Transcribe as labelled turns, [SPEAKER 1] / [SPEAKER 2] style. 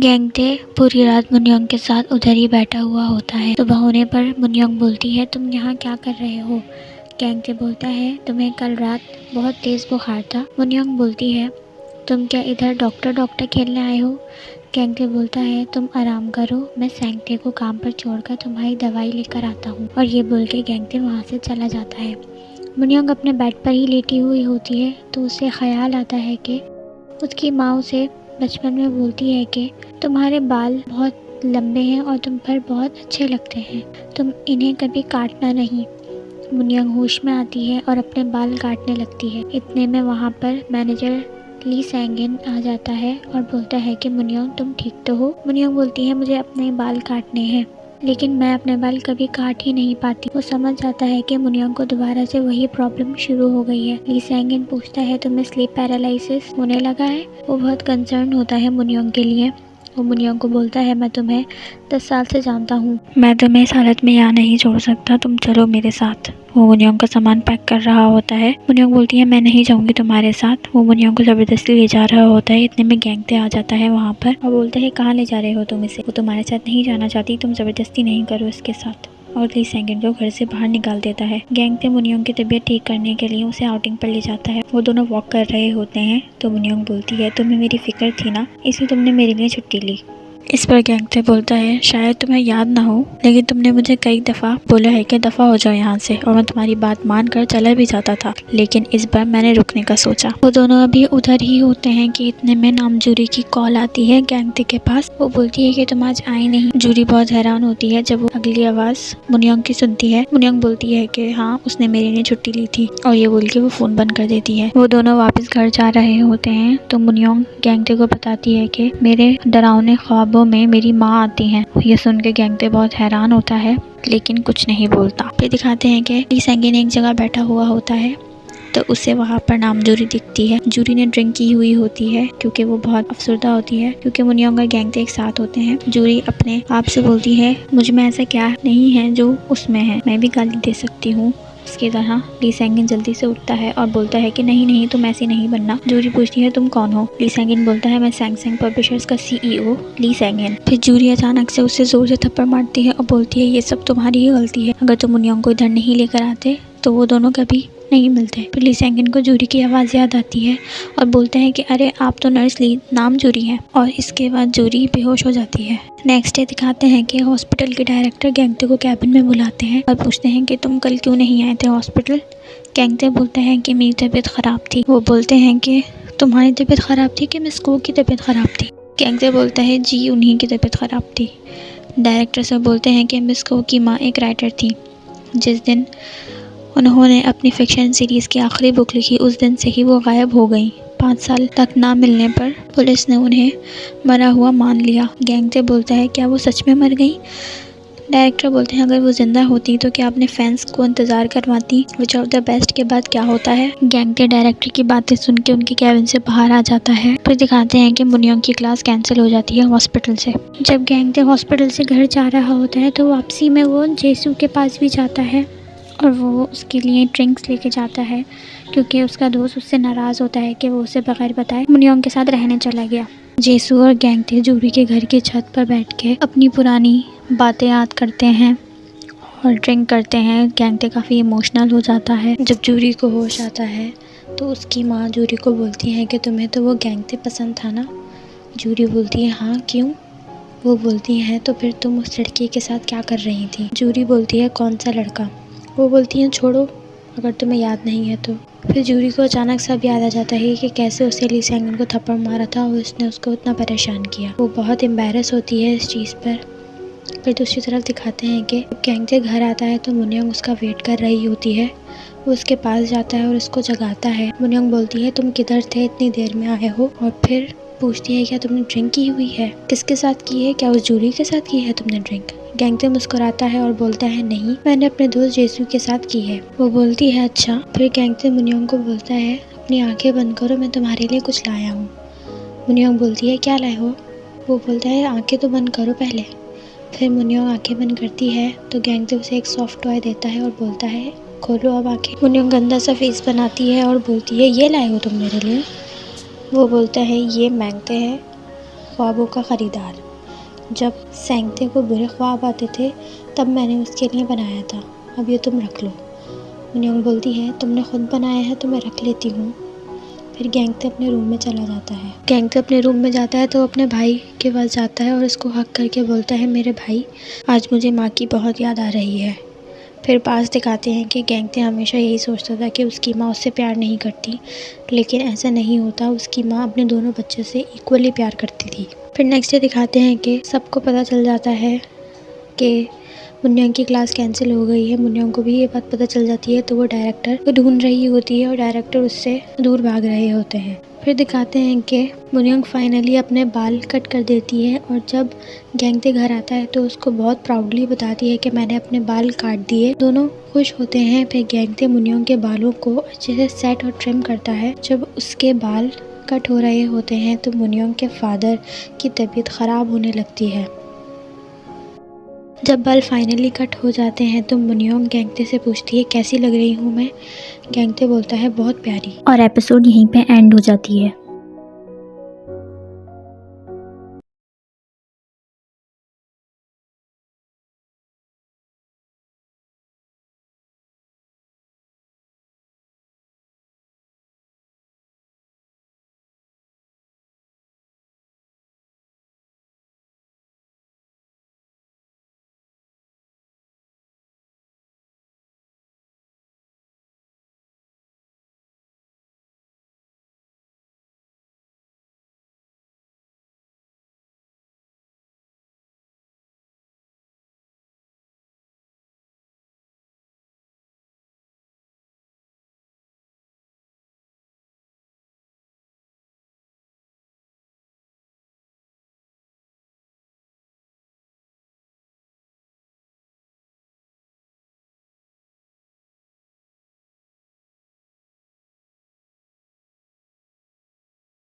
[SPEAKER 1] गेंगटे पूरी रात मुन्योंग के साथ उधर ही बैठा हुआ होता है। सुबह होने पर मुन्योंग बोलती है, तुम यहाँ क्या कर रहे हो? गेंगटे बोलता है, तुम्हें कल रात बहुत तेज़ बुखार था। मुन्योंग बोलती है, तुम क्या इधर डॉक्टर खेलने आए हो? गेंगटे बोलता है, तुम आराम करो, मैं सेंगटे को काम पर छोड़कर तुम्हारी दवाई लेकर आता हूँ। और ये बोल के गेंगटे वहाँ से चला जाता है। मुन्योंग अपने बेड पर ही लेटी हुई होती है तो उसे ख्याल आता है कि उसकी माँ उसे बचपन में बोलती है कि तुम्हारे बाल बहुत लंबे हैं और तुम पर बहुत अच्छे लगते हैं, तुम इन्हें कभी काटना नहीं। मुन्योंग होश में आती है और अपने बाल काटने लगती है। इतने में वहाँ पर मैनेजर ली सेंगिन आ जाता है और बोलता है कि मुन्योंग तुम ठीक तो हो? मुन्योंग बोलती है, मुझे अपने बाल काटने हैं, लेकिन मैं अपने बाल कभी काट ही नहीं पाती। वो समझ जाता है कि मुन्योंग को दोबारा से वही प्रॉब्लम शुरू हो गई है। ली सेंगिन पूछता है, तुम्हें स्लीप पैरालिसिस होने लगा है? वो बहुत कंसर्न होता है मुन्योंग के लिए। वो मुन्योंग को बोलता है, मैं तुम्हें 10 साल से जानता हूँ, मैं तुम्हें इस हालत में यहाँ नहीं छोड़ सकता, तुम चलो मेरे साथ। वो मुन्योंग का सामान पैक कर रहा होता है। मुन्योंग बोलती है, मैं नहीं जाऊँगी तुम्हारे साथ। वो मुन्योंग को ज़बरदस्ती ले जा रहा होता है। इतने में गेंगटे आ जाता है वहाँ पर और बोलता है, कहाँ ले जा रहे हो तुम इसे? वो तुम्हारे साथ नहीं जाना चाहती, तुम ज़बरदस्ती नहीं करो इसके साथ। और ली सेंगिन को घर से बाहर निकाल देता है। गेंगटे मुन्योंग की तबीयत ठीक करने के लिए उसे आउटिंग पर ले जाता है। वो दोनों वॉक कर रहे होते हैं तो मुन्योंग बोलती है, तुम्हें मेरी फिक्र थी ना, इसलिए तुमने मेरे लिए छुट्टी ली। इस पर गेंगटे बोलता है, शायद तुम्हें याद ना हो, लेकिन तुमने मुझे कई दफ़ा बोला है कि दफ़ा हो जाओ यहाँ से, और मैं तुम्हारी बात मानकर चला भी जाता था, लेकिन इस बार मैंने रुकने का सोचा। वो दोनों अभी उधर ही होते हैं कि इतने में नामजूरी की कॉल आती है गेंगटे के पास। वो बोलती है कि तुम आज आए नहीं। जूरी बहुत हैरान होती है जब वो अगली आवाज़ मुन्योंग की सुनती है। मुन्योंग बोलती है कि हाँ, उसने मेरे लिए छुट्टी ली थी, और ये बोल के वो फ़ोन बंद कर देती है। वो दोनों वापस घर जा रहे होते हैं तो मुन्योंग गेंगटे को बताती है कि मेरे डरावने ख्वाबों में मेरी माँ आती हैं। ये सुन के गेंगटे बहुत हैरान होता है लेकिन कुछ नहीं बोलता। फिर दिखाते हैं कि ली सेंगिन एक जगह बैठा हुआ होता है तो उसे वहाँ पर नामजूरी दिखती है। जूरी ने ड्रिंक की हुई होती है क्योंकि वो बहुत अफसरदा होती है क्योंकि मुन्योंग और गेंगटे एक साथ होते हैं। जूरी अपने आप से बोलती है, मुझ में ऐसा क्या नहीं है जो उसमें है, मैं भी गाली दे सकती हूँ उसकी तरह। ली सेंगिन जल्दी से उठता है और बोलता है कि नहीं नहीं, तुम ऐसी नहीं बनना। जूरी पूछती है, तुम कौन हो? ली सेंगिन बोलता है, मैं सैंग सैंग पब्लिशर्स का CEO ली सेंगिन। फिर जूरी अचानक से उसे जोर से थप्पड़ मारती है और बोलती है, ये सब तुम्हारी ही गलती है, अगर तुम मुन्योंग को इधर नहीं लेकर आते तो वो दोनों कभी नहीं मिलते। फिर ली सेंगिन को जूरी की आवाज़ याद आती है और बोलते हैं कि अरे आप तो नर्स ली, नाम जूरी है। और इसके बाद जूरी बेहोश हो जाती है। नेक्स्ट डे दिखाते हैं कि हॉस्पिटल के डायरेक्टर गेंगटे को कैबिन में बुलाते हैं और पूछते हैं कि तुम कल क्यों नहीं आए थे हॉस्पिटल? गेंगटे बोलते हैं कि मेरी तबीयत ख़राब थी। वो बोलते हैं कि तुम्हारी तबीयत ख़राब थी कि मिस को की तबीयत ख़राब थी? गेंगटे बोलता है, जी उन्हीं की तबीयत ख़राब थी। डायरेक्टर से बोलते हैं कि मिस को की माँ एक राइटर थी। जिस दिन उन्होंने अपनी फिक्शन सीरीज़ की आखिरी बुक लिखी, उस दिन से ही वो गायब हो गई। 5 साल तक ना मिलने पर पुलिस ने उन्हें मरा हुआ मान लिया। गेंगटे बोलता है, क्या वो सच में मर गई? डायरेक्टर बोलते हैं, अगर वो जिंदा होती तो क्या अपने फैंस को इंतज़ार करवाती? विच ऑफ द बेस्ट के बाद क्या होता है? गेंगटे डायरेक्टर की बातें सुन के उनकी कैबिन से बाहर आ जाता है। फिर दिखाते हैं कि मुन्योंग की क्लास कैंसिल हो जाती है हॉस्पिटल से। जब गेंगटे हॉस्पिटल से घर जा रहा होता है तो वापसी में वो जेसू के पास भी जाता है और वो उसके लिए ड्रिंक्स लेके जाता है क्योंकि उसका दोस्त उससे नाराज़ होता है कि वो उसे बगैर बताए मुन्योंग के साथ रहने चला गया। जेसू और गेंगटे जूरी के घर की छत पर बैठ के अपनी पुरानी बातें याद करते हैं और ड्रिंक करते हैं। गेंगटे काफ़ी इमोशनल हो जाता है। जब जूरी को होश आता है तो उसकी माँ जूरी को बोलती है कि तुम्हें तो वो गेंगटे पसंद था ना? जूरी बोलती है, हाँ क्यों? वो बोलती है, तो फिर तुम उस लड़की के साथ क्या कर रही थी? जूरी बोलती है, कौन सा लड़का? वो बोलती हैं, छोड़ो अगर तुम्हें याद नहीं है तो। फिर जूरी को अचानक सब याद आ जाता है कि कैसे उसने ली सेंगिन को थप्पड़ मारा था और उसने उसको इतना परेशान किया। वो बहुत एम्बैरस होती है इस चीज़ पर। फिर दूसरी तरफ दिखाते हैं कि गेंगटे घर आता है तो मुन्योंग उसका वेट कर रही होती है। वो उसके पास जाता है और उसको जगाता है। मुन्योंग बोलती है, तुम किधर थे, इतनी देर में आए हो? और फिर पूछती है, क्या तुमने ड्रिंक की हुई है? किसके साथ की है? क्या उस जूरी के साथ की है तुमने ड्रिंक? गेंगटे मुस्कुराता है और बोलता है, नहीं, मैंने अपने दोस्त जेसू के साथ की है। वो बोलती है, अच्छा। फिर गेंगटे मुन्योंग को बोलता है, अपनी आंखें बंद करो, मैं तुम्हारे लिए कुछ लाया हूँ। मुन्योंग बोलती है, क्या लाए हो? वो बोलता है, आंखें तो बंद करो पहले। फिर मुन्योंग आंखें बंद करती है तो गेंगटे उसे एक सॉफ्ट टॉय देता है और बोलता है, खोलो अब आंखें। मुन्योंग गंदा सा फेस बनाती है और बोलती है, ये लाए हो तुम मेरे लिए? वो बोलता है, ये मांगते हैं
[SPEAKER 2] ख्वाबों का ख़रीदार। जब सेंगते को बुरे ख्वाब आते थे तब मैंने उसके लिए बनाया था, अब ये तुम रख लो। मुनयोंग बोलती है, तुमने खुद बनाया है तो मैं रख लेती हूँ। फिर गेंगते अपने रूम में चला जाता है। गेंगते अपने रूम में जाता है तो अपने भाई के पास जाता है और उसको हक करके बोलता है, मेरे भाई, आज मुझे माँ की बहुत याद आ रही है। फिर पास दिखाते हैं कि गेंगते हमेशा यही सोचता था कि उसकी माँ उससे प्यार नहीं करती, लेकिन ऐसा नहीं होता। उसकी माँ अपने दोनों बच्चों से इक्वली प्यार करती थी। फिर नेक्स्ट डे दिखाते हैं कि सबको पता चल जाता है कि मुनयोंग की क्लास कैंसिल हो गई है। मुनयोंग को भी ये बात पता चल जाती है तो वो डायरेक्टर को ढूंढ रही होती है और डायरेक्टर उससे दूर भाग रहे होते हैं। फिर दिखाते हैं कि मुनयोंग फाइनली अपने बाल कट कर देती है और जब गेंगते घर आता है तो उसको बहुत प्राउडली बताती है कि मैंने अपने बाल काट दिए। दोनों खुश होते हैं। फिर गेंगते मुनयोंग के बालों को अच्छे से सेट और ट्रिम करता है। जब उसके बाल कट हो रहे होते हैं तो मुनयोंग के फादर की तबीयत ख़राब होने लगती है। जब बाल फाइनली कट हो जाते हैं तो मुनयोंग गेंगते से पूछती है, कैसी लग रही हूँ मैं? गेंगते बोलता है, बहुत प्यारी।
[SPEAKER 1] और एपिसोड यहीं पे एंड हो जाती है।